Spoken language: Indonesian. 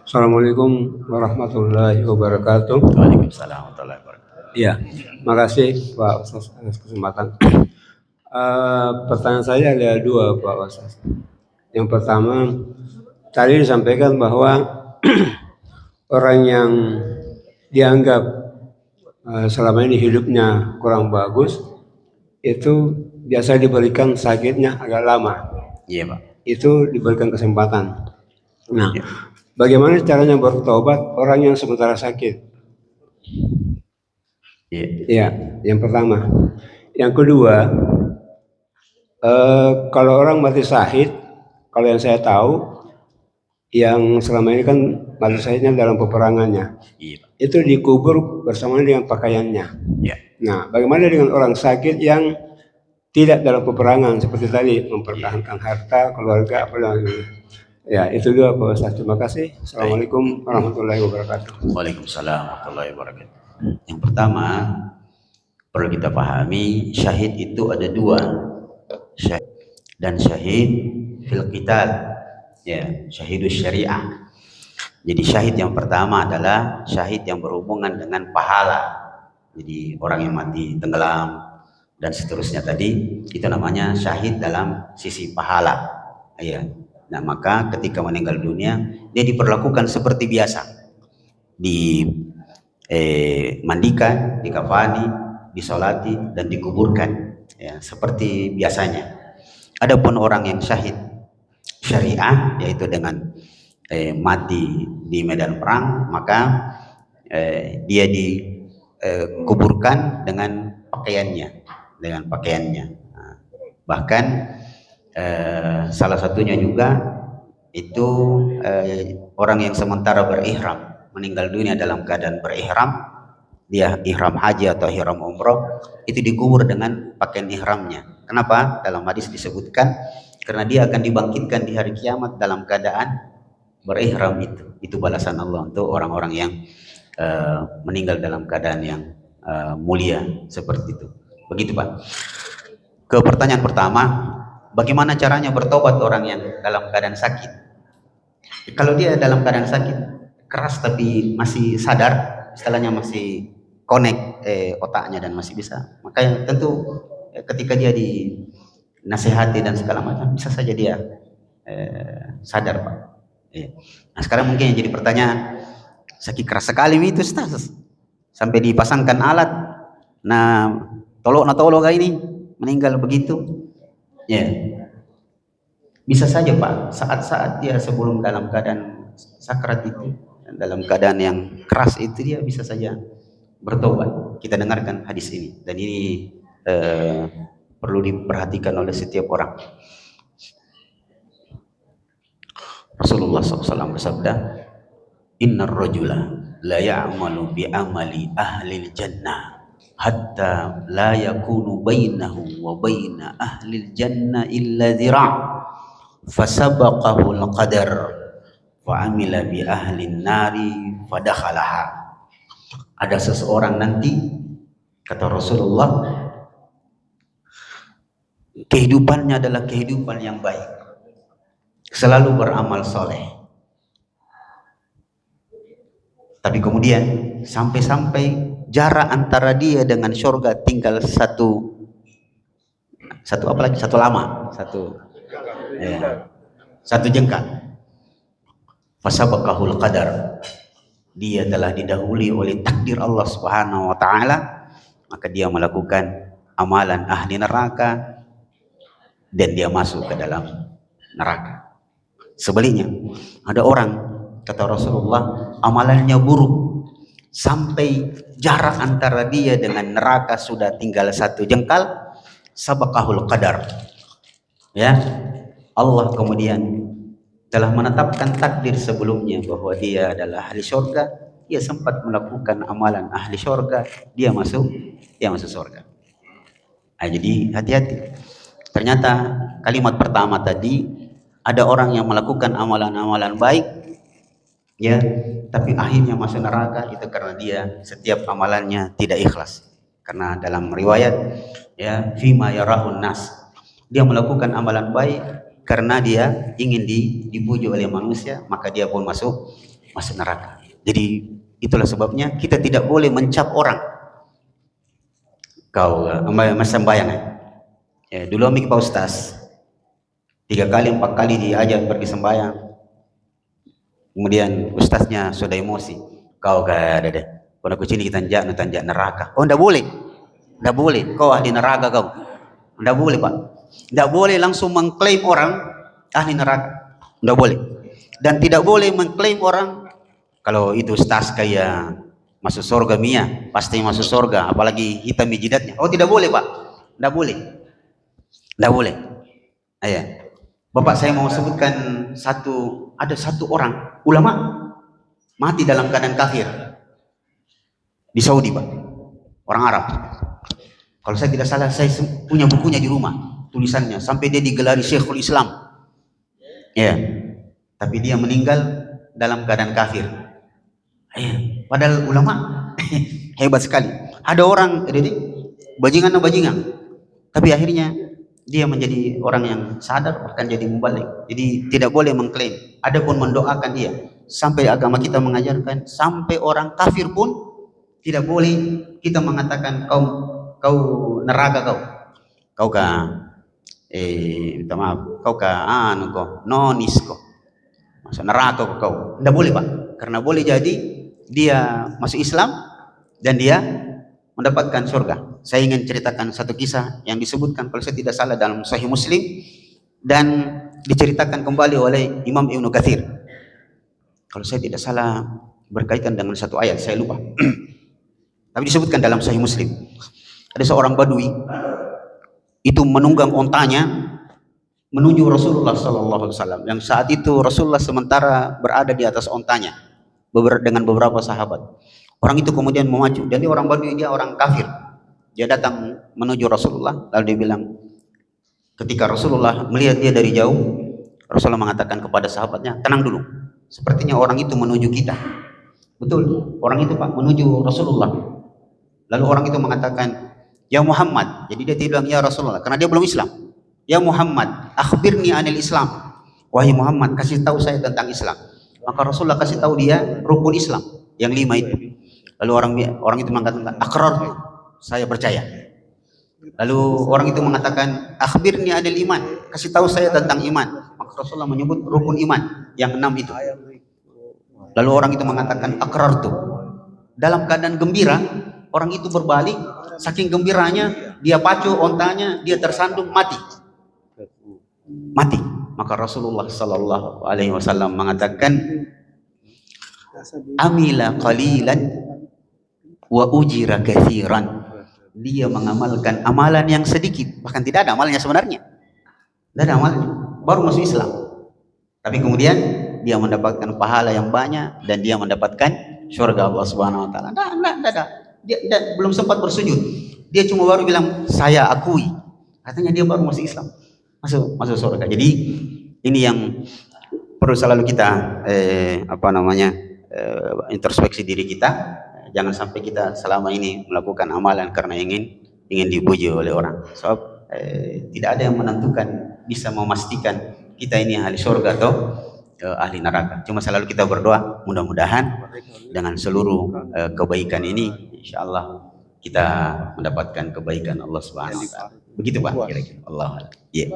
Assalamualaikum warahmatullahi wabarakatuh. Waalaikumsalam warahmatullahi wabarakatuh. Iya, makasih Pak Ustaz atas kesempatan. Pertanyaan saya ada dua Pak Ustaz. Yang pertama, tadi disampaikan bahwa orang yang dianggap selama ini hidupnya kurang bagus itu biasa diberikan sakitnya agak lama. Iya Pak. Itu diberikan kesempatan. Nah, Ya. bagaimana caranya bertobat orang yang sementara sakit? Iya. Ya, yang pertama. Yang kedua, kalau orang mati syahid, kalau yang saya tahu, yang selama ini kan mati syahidnya dalam peperangannya, Iya Pak. itu dikubur bersamaan dengan pakaiannya. Ya. Nah, bagaimana dengan orang sakit yang tidak dalam peperangan seperti tadi mempertahankan harta, keluarga, apa lagi? Ya, itu dua Pak Ustaz. Terima kasih. Assalamualaikum warahmatullahi wabarakatuh. Waalaikumsalam warahmatullahi wabarakatuh. Yang pertama perlu kita pahami, syahid itu ada dua, syahid dan syahid fil qital. Ya, syahidus syariah. Jadi syahid yang pertama adalah syahid yang berhubungan dengan pahala. Jadi orang yang mati tenggelam dan seterusnya tadi, itu namanya syahid dalam sisi pahala. Ya. Nah, maka ketika meninggal dunia dia diperlakukan seperti biasa, mandikan, dikafani, disolati dan dikuburkan, ya, seperti biasanya. Adapun orang yang syahid syariah, yaitu dengan mati di medan perang, maka dia dikuburkan dengan pakaiannya. Nah, bahkan salah satunya juga itu orang yang sementara berihram, meninggal dunia dalam keadaan berihram, dia ihram haji atau ihram umroh, itu dikubur dengan pakaian ihramnya. Kenapa? Dalam hadis disebutkan karena dia akan dibangkitkan di hari kiamat dalam keadaan berihram. Itu balasan Allah untuk orang-orang yang meninggal dalam keadaan yang mulia seperti itu. Begitu Pak. Ke pertanyaan pertama, bagaimana caranya bertobat orang yang dalam keadaan sakit? Kalau dia dalam keadaan sakit keras tapi masih sadar, istilahnya masih connect otaknya dan masih bisa, maka tentu ketika dia dinasehati dan segala macam bisa saja dia sadar Pak. Nah sekarang mungkin yang jadi pertanyaan, sakit keras sekali itu Ustaz, sampai dipasangkan alat, nah tolok ini meninggal begitu. Ya, bisa saja Pak, saat-saat dia sebelum dalam keadaan sakrat itu, dalam keadaan yang keras itu, dia bisa saja bertobat. Kita dengarkan hadis ini, dan ini perlu diperhatikan oleh setiap orang. Rasulullah SAW bersabda, Innar rajula la ya'malu bi amali ahlil jannah hatta la yakunu bainahu wa baina ahlil jannah illa zira' fasabaqahu al-qadar wa amila bi ahlin nari fadakhalaha. Ada seseorang nanti, kata Rasulullah, kehidupannya adalah kehidupan yang baik, selalu beramal soleh, tapi kemudian sampai-sampai jarak antara dia dengan surga tinggal satu jengkal. Fasabaqahul qadar, dia telah didahului oleh takdir Allah Subhanahu wa taala, maka dia melakukan amalan ahli neraka dan dia masuk ke dalam neraka. Sebaliknya, ada orang, kata Rasulullah, amalannya buruk sampai jarak antara dia dengan neraka sudah tinggal satu jengkal, sabaqahul qadar. Ya, Allah kemudian telah menetapkan takdir sebelumnya bahwa dia adalah ahli surga, dia sempat melakukan amalan ahli surga, dia masuk surga. Nah, jadi hati-hati. Ternyata kalimat pertama tadi, ada orang yang melakukan amalan-amalan baik, ya, tapi akhirnya masuk neraka, itu karena dia setiap amalannya tidak ikhlas. Karena dalam riwayat, ya, fima yarahun nas, dia melakukan amalan baik karena dia ingin dipuji oleh manusia, maka dia pun masuk masuk neraka. Jadi itulah sebabnya kita tidak boleh mencap orang. Kau sembahyang. Ya, dulu amik Pak Ustaz 3 kali 4 kali diajak pergi sembahyang. Kemudian ustaznya sudah emosi. Kau gak ada deh. Kalau aku sini kita tanjak neraka. Oh, ndak boleh. Ndak boleh. Kau ahli neraka kau. Ndak boleh, Pak. Ndak boleh langsung mengklaim orang ahli neraka. Ndak boleh. Dan tidak boleh mengklaim orang kalau itu ustaz kayak masuk surga Mia, pasti masuk surga, apalagi hitam jidatnya. Oh, tidak boleh, Pak. Ndak boleh. Ndak boleh. Ayah. Bapak saya mau sebutkan ada satu orang ulama mati dalam keadaan kafir di Saudi, Pak. Orang Arab. Kalau saya tidak salah, saya punya bukunya di rumah, tulisannya sampai dia digelari Syekhul Islam. Ya. Tapi dia meninggal dalam keadaan kafir. Padahal ulama hebat sekali. Ada orang bajingan, tapi akhirnya dia menjadi orang yang sadar, bahkan jadi mubalik. Jadi tidak boleh mengklaim. Adapun mendoakan dia. Sampai agama kita mengajarkan, sampai orang kafir pun tidak boleh kita mengatakan kau neraka kau. Kau minta maaf, kau nonis kau. Masuk neraka kau. Tidak boleh, Pak. Karena boleh jadi dia masuk Islam dan dia mendapatkan surga. Saya ingin ceritakan satu kisah yang disebutkan kalau saya tidak salah dalam Sahih Muslim dan diceritakan kembali oleh Imam Ibnu Katsir. Kalau saya tidak salah berkaitan dengan satu ayat, saya lupa. Tapi disebutkan dalam Sahih Muslim. Ada seorang badui itu menunggang ontanya menuju Rasulullah sallallahu alaihi wasallam. Yang saat itu Rasulullah sementara berada di atas ontanya dengan beberapa sahabat. Orang itu kemudian memacu. Jadi orang Badui, dia orang kafir. Dia datang menuju Rasulullah, lalu dia bilang, ketika Rasulullah melihat dia dari jauh, Rasulullah mengatakan kepada sahabatnya, tenang dulu, sepertinya orang itu menuju kita. Betul, orang itu, Pak, menuju Rasulullah. Lalu orang itu mengatakan, ya Muhammad. Jadi dia bilang ya Rasulullah, karena dia belum Islam. Ya Muhammad, akhbirni anil Islam. Wahai Muhammad, kasih tahu saya tentang Islam. Maka Rasulullah kasih tahu dia rukun Islam yang 5 itu. Lalu orang itu mengatakan, aqrartu, saya percaya. Lalu orang itu mengatakan, akhbirni anil iman, kasih tahu saya tentang iman. Maka Rasulullah menyebut rukun iman yang 6 itu. Lalu orang itu mengatakan, aqrartu. Dalam keadaan gembira, orang itu berbalik, saking gembiranya dia pacu ontanya, dia tersandung, mati. Maka Rasulullah sallallahu alaihi wasallam mengatakan, amila qalilan wa ujira katsiran. Dia mengamalkan amalan yang sedikit, bahkan tidak ada amalnya sebenarnya. Tidak ada amalnya, baru masuk Islam. Tapi kemudian dia mendapatkan pahala yang banyak dan dia mendapatkan surga Allah Subhanahu wa taala. Dia belum sempat bersujud. Dia cuma baru bilang, "Saya akui." Katanya dia baru masuk Islam. Masuk surga. Jadi ini yang perlu selalu kita introspeksi diri kita. Jangan sampai kita selama ini melakukan amalan karena ingin dipuji oleh orang. Sebab tidak ada yang menentukan, bisa memastikan kita ini ahli surga atau ahli neraka. Cuma selalu kita berdoa, mudah-mudahan dengan seluruh kebaikan ini, insyaallah kita mendapatkan kebaikan Allah Subhanahu wa taala. Begitu, Pak, kira-kira. Allah. Yeah.